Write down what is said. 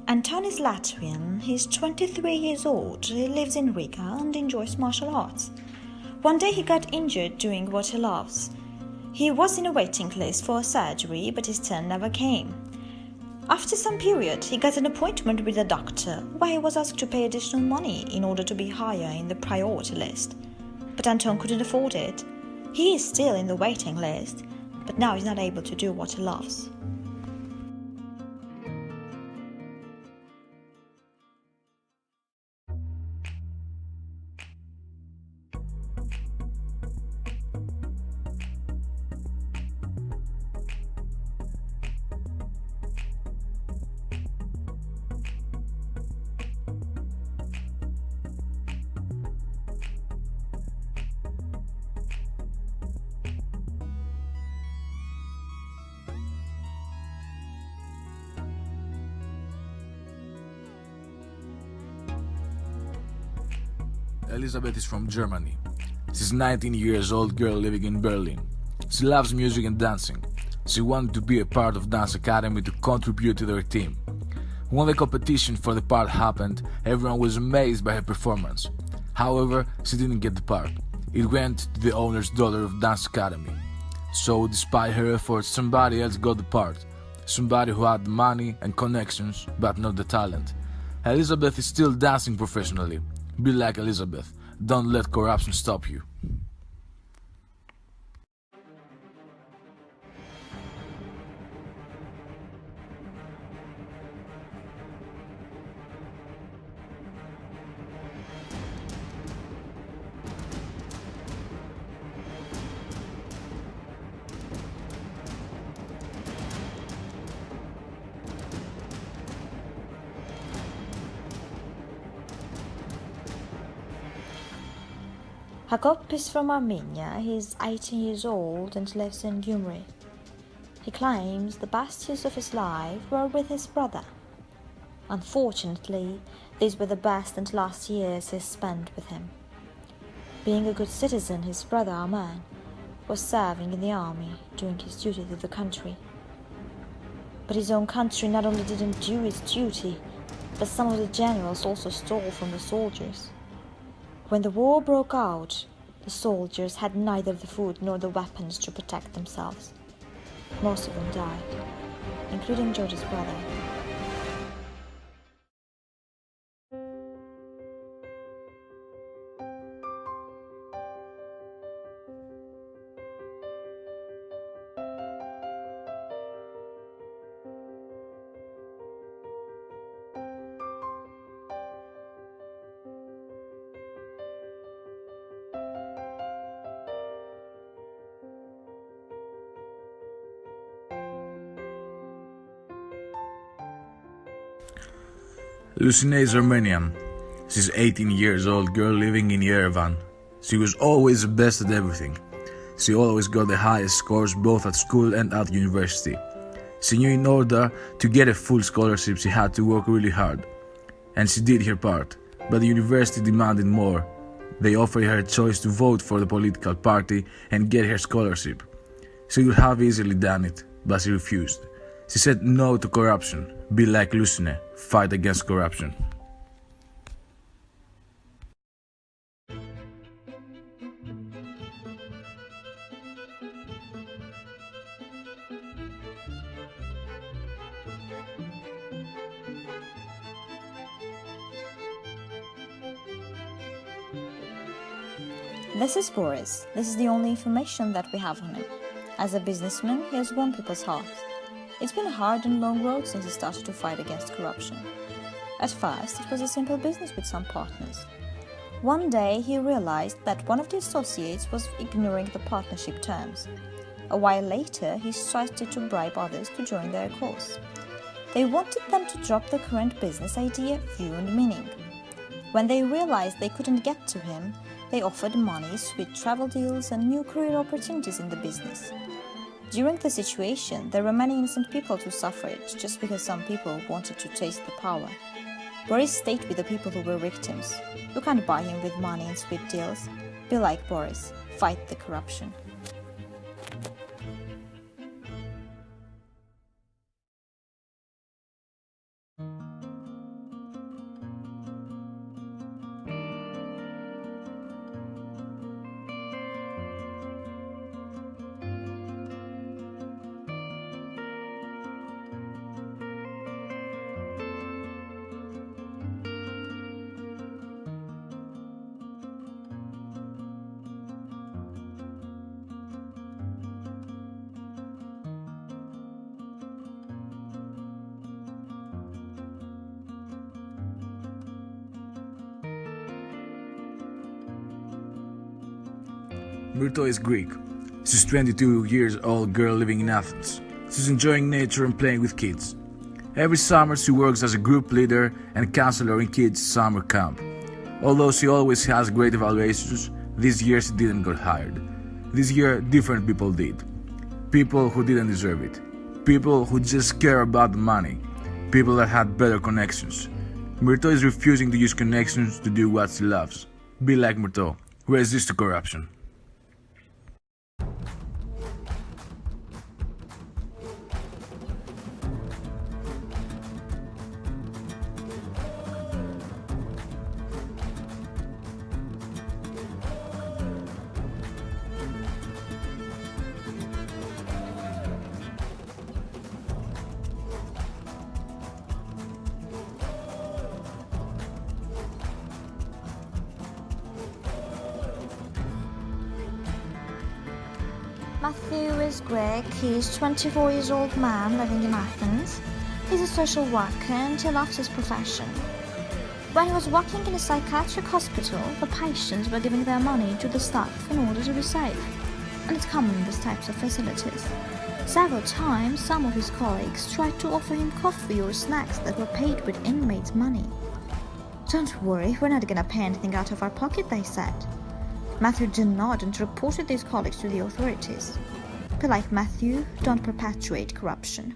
Anton is Latvian, he's 23 years old, he lives in Riga and enjoys martial arts. One day he got injured doing what he loves. He was in a waiting list for a surgery, but his turn never came. After some period, he got an appointment with a doctor where he was asked to pay additional money in order to be higher in the priority list. But Anton couldn't afford it. He is still in the waiting list, but now he's not able to do what he loves. Elizabeth is from Germany. She's a 19-year-old girl living in Berlin. She loves music and dancing. She wanted to be a part of dance academy to contribute to their team. When the competition for the part happened, everyone was amazed by her performance. However, she didn't get the part. It went to the owner's daughter of dance academy. So, despite her efforts, somebody else got the part. Somebody who had the money and connections, but not the talent. Elizabeth is still dancing professionally. Be like Elizabeth. Don't let corruption stop you. Jacob is from Armenia. He is 18 years old and lives in Gyumri. He claims the best years of his life were with his brother. Unfortunately, these were the best and last years he spent with him. Being a good citizen, his brother Arman was serving in the army, doing his duty to the country. But his own country not only didn't do its duty, but some of the generals also stole from the soldiers. When the war broke out, the soldiers had neither the food nor the weapons to protect themselves. Most of them died, including George's brother. Lucine is Armenian. She's 18 years old girl living in Yerevan. She was always the best at everything. She always got the highest scores both at school and at university. She knew in order to get a full scholarship she had to work really hard. And she did her part, but the university demanded more. They offered her a choice to vote for the political party and get her scholarship. She would have easily done it, but she refused. She said no to corruption. Be like Lucine, fight against corruption. This is Boris. This is the only information that we have on him. As a businessman, he has won people's hearts. It's been a hard and long road since he started to fight against corruption. At first, it was a simple business with some partners. One day, he realized that one of the associates was ignoring the partnership terms. A while later, he started to bribe others to join their cause. They wanted them to drop the current business idea, view and meaning. When they realized they couldn't get to him, they offered money, sweet travel deals and new career opportunities in the business. During the situation, there were many innocent people who suffered just because some people wanted to taste the power. Boris stayed with the people who were victims. You can't buy him with money and sweet deals. Be like Boris. Fight the corruption. Myrto is Greek. She's a 22-year-old girl living in Athens. She's enjoying nature and playing with kids. Every summer she works as a group leader and counselor in kids' summer camp. Although she always has great evaluations, this year she didn't get hired. This year different people did. People who didn't deserve it. People who just care about the money. People that had better connections. Myrto is refusing to use connections to do what she loves. Be like Myrto. Resist corruption. Matthew is Greek. He's a 24-year-old man living in Athens. He's a social worker and he loves his profession. When he was working in a psychiatric hospital, the patients were giving their money to the staff in order to be safe, and it's common in these types of facilities. Several times, some of his colleagues tried to offer him coffee or snacks that were paid with inmates' money. "Don't worry, we're not gonna pay anything out of our pocket," they said. Matthew denied and reported these colleagues to the authorities. Be like Matthew, don't perpetuate corruption.